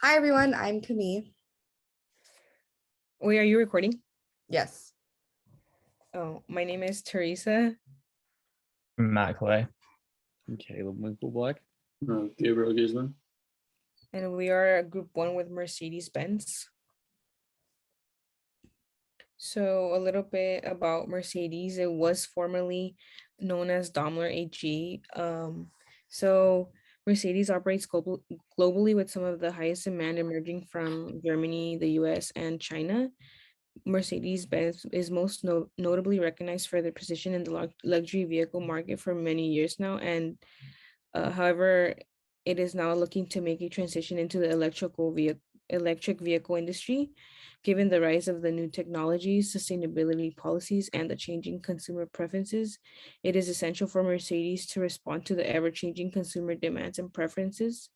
Hi everyone, I'm Camille. Wait, are you recording? Yes. Oh, my name is Teresa. Matt Clay. Caleb Winkle Black. Gabriel Guzman. And we are Group 1 with Mercedes-Benz. So a little bit about Mercedes. It was formerly known as Daimler AG. So Mercedes operates globally with some of the highest demand emerging from Germany, the US, and China. Mercedes-Benz is most notably recognized for their position in the luxury vehicle market for many years now. And however, it is now looking to make a transition into the electric vehicle industry, given the rise of the new technologies, sustainability policies, and the changing consumer preferences. It is essential for Mercedes to respond to the ever-changing consumer demands and preferences.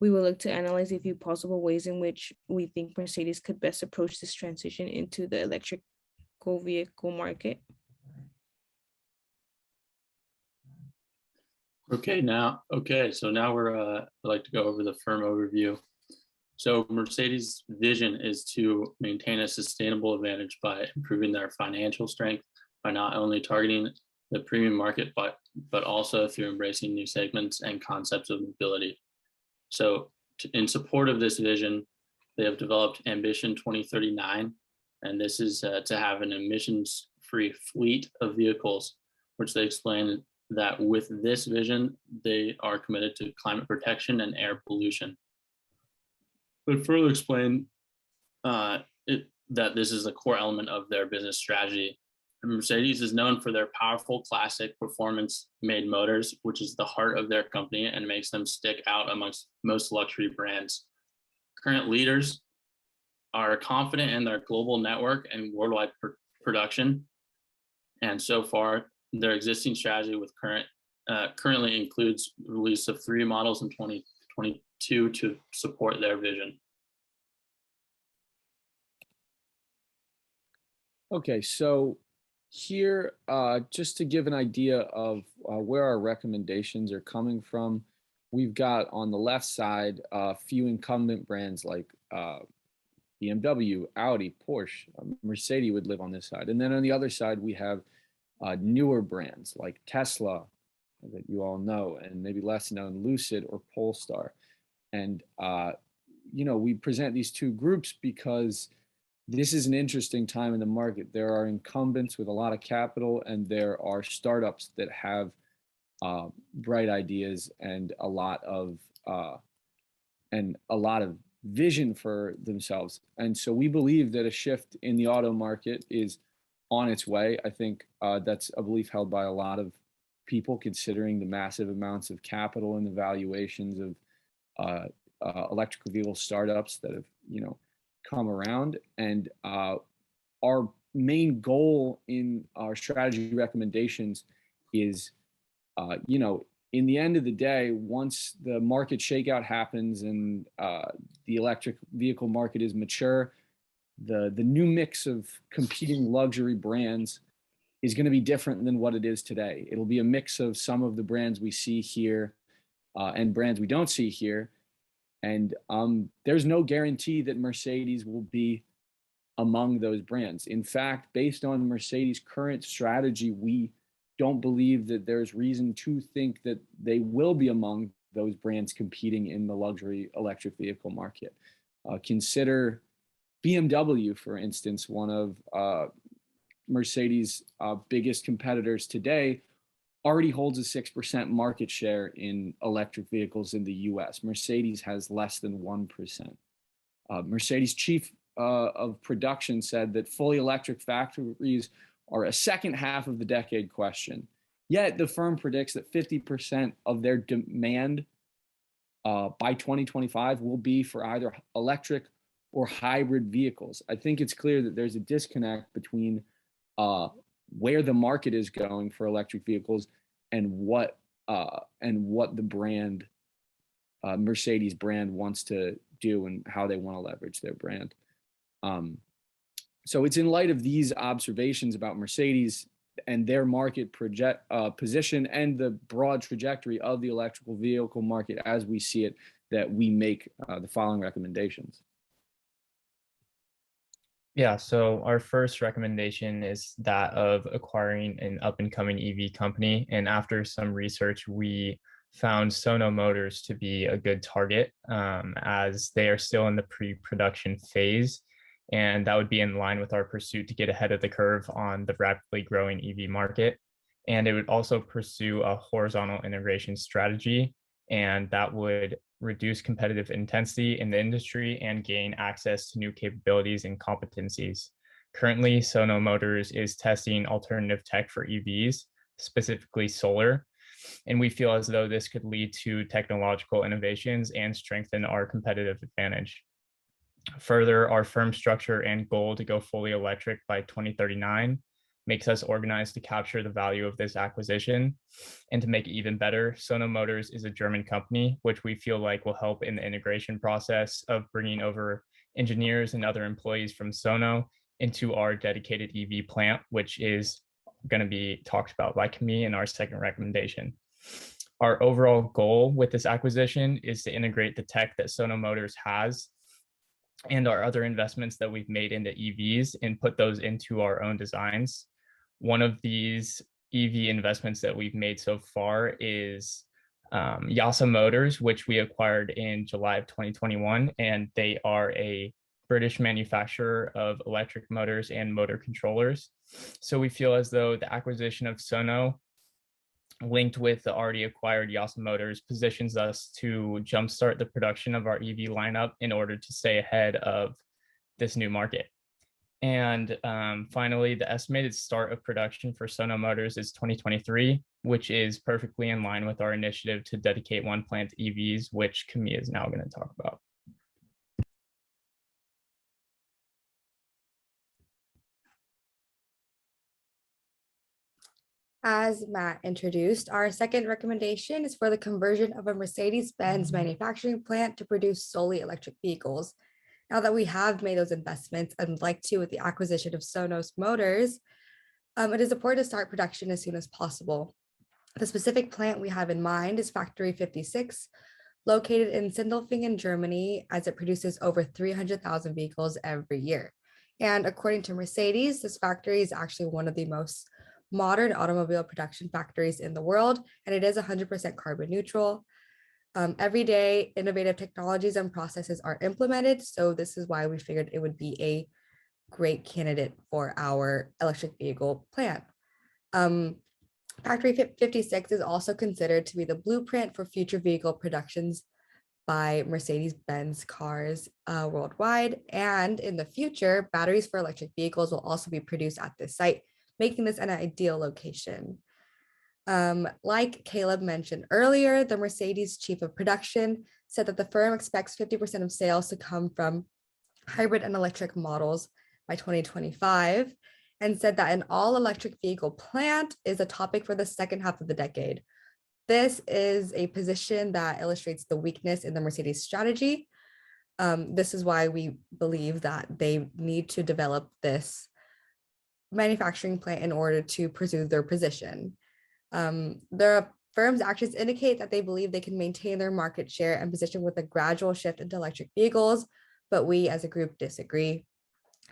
We will look to analyze a few possible ways in which we think Mercedes could best approach this transition into the electric vehicle market. So now I'd like to go over the firm overview. So Mercedes' vision is to maintain a sustainable advantage by improving their financial strength by not only targeting the premium market, but also through embracing new segments and concepts of mobility. So in support of this vision, they have developed Ambition 2039, and this is to have an emissions-free fleet of vehicles, which they explain that with this vision, they are committed to climate protection and air pollution. But further explain that this is a core element of their business strategy. Mercedes is known for their powerful classic performance-made motors, which is the heart of their company and makes them stick out amongst most luxury brands. Current leaders are confident in their global network and worldwide production. And so far, their existing strategy with currently includes release of 3 models in 2022 to support their vision. Okay, so here, just to give an idea of where our recommendations are coming from, we've got on the left side a few incumbent brands like BMW, Audi, Porsche, Mercedes would live on this side. And then on the other side, we have newer brands like Tesla, that you all know, and maybe less known, Lucid or Polestar. And, we present these two groups because this is an interesting time in the market. There are incumbents with a lot of capital, and there are startups that have bright ideas and a lot of vision for themselves. And so we believe that a shift in the auto market is on its way. I think that's a belief held by a lot of people, considering the massive amounts of capital and the valuations of electric vehicle startups that have, come around. And our main goal in our strategy recommendations is, in the end of the day, once the market shakeout happens and the electric vehicle market is mature, the new mix of competing luxury brands is going to be different than what it is today. It'll be a mix of some of the brands we see here and brands we don't see here. And there's no guarantee that Mercedes will be among those brands. In fact, based on Mercedes' current strategy, we don't believe that there's reason to think that they will be among those brands competing in the luxury electric vehicle market. Consider BMW, for instance, one of Mercedes' biggest competitors today, already holds a 6% market share in electric vehicles in the US. Mercedes has less than 1%. Mercedes' chief of production said that fully electric factories are a second half of the decade question. Yet the firm predicts that 50% of their demand by 2025 will be for either electric or hybrid vehicles. I think it's clear that there's a disconnect between where the market is going for electric vehicles and what the brand Mercedes brand wants to do and how they want to leverage their brand. So it's in light of these observations about Mercedes and their market position and the broad trajectory of the electrical vehicle market as we see it, that we make the following recommendations. Yeah, so our first recommendation is that of acquiring an up-and-coming EV company. And after some research, we found Sono Motors to be a good target, as they are still in the pre-production phase. And that would be in line with our pursuit to get ahead of the curve on the rapidly growing EV market. And it would also pursue a horizontal integration strategy, and that would reduce competitive intensity in the industry and gain access to new capabilities and competencies. Currently, Sono Motors is testing alternative tech for EVs, specifically solar, and we feel as though this could lead to technological innovations and strengthen our competitive advantage. Further, our firm structure and goal to go fully electric by 2039 makes us organized to capture the value of this acquisition. And to make it even better, Sono Motors is a German company, which we feel like will help in the integration process of bringing over engineers and other employees from Sono into our dedicated EV plant, which is going to be talked about by Camille in our second recommendation. Our overall goal with this acquisition is to integrate the tech that Sono Motors has and our other investments that we've made into EVs and put those into our own designs. One of these EV investments that we've made so far is Yasa Motors, which we acquired in July of 2021, and they are a British manufacturer of electric motors and motor controllers. So we feel as though the acquisition of Sono, linked with the already acquired Yasa Motors, positions us to jumpstart the production of our EV lineup in order to stay ahead of this new market. And finally, the estimated start of production for Sono Motors is 2023, which is perfectly in line with our initiative to dedicate one plant to EVs, which Camille is now going to talk about. As Matt introduced, our second recommendation is for the conversion of a Mercedes-Benz manufacturing plant to produce solely electric vehicles. Now that we have made those investments and would like to with the acquisition of Sonos Motors, it is important to start production as soon as possible. The specific plant we have in mind is Factory 56, located in Sindelfingen, Germany, as it produces over 300,000 vehicles every year. And according to Mercedes, this factory is actually one of the most modern automobile production factories in the world, and it is 100% carbon neutral. Every day, innovative technologies and processes are implemented, so this is why we figured it would be a great candidate for our electric vehicle plant. Factory 56 is also considered to be the blueprint for future vehicle productions by Mercedes-Benz cars worldwide, and in the future, batteries for electric vehicles will also be produced at this site, making this an ideal location. Like Caleb mentioned earlier, the Mercedes chief of production said that the firm expects 50% of sales to come from hybrid and electric models by 2025, and said that an all-electric vehicle plant is a topic for the second half of the decade. This is a position that illustrates the weakness in the Mercedes strategy. This is why we believe that they need to develop this manufacturing plant in order to pursue their position. The firm's actions indicate that they believe they can maintain their market share and position with a gradual shift into electric vehicles, but we as a group disagree.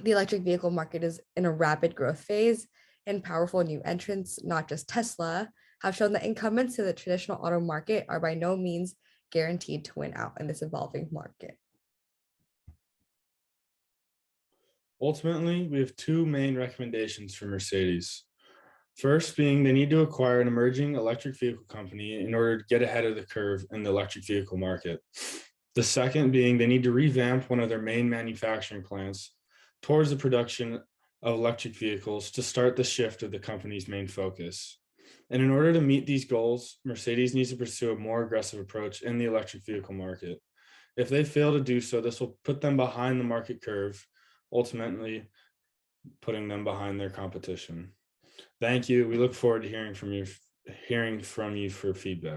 The electric vehicle market is in a rapid growth phase, and powerful new entrants, not just Tesla, have shown that incumbents to the traditional auto market are by no means guaranteed to win out in this evolving market. Ultimately, we have two main recommendations for Mercedes. First being they need to acquire an emerging electric vehicle company in order to get ahead of the curve in the electric vehicle market. The second being they need to revamp one of their main manufacturing plants towards the production of electric vehicles to start the shift of the company's main focus. And in order to meet these goals, Mercedes needs to pursue a more aggressive approach in the electric vehicle market. If they fail to do so, this will put them behind the market curve, ultimately putting them behind their competition. Thank you. We look forward to hearing from you for feedback.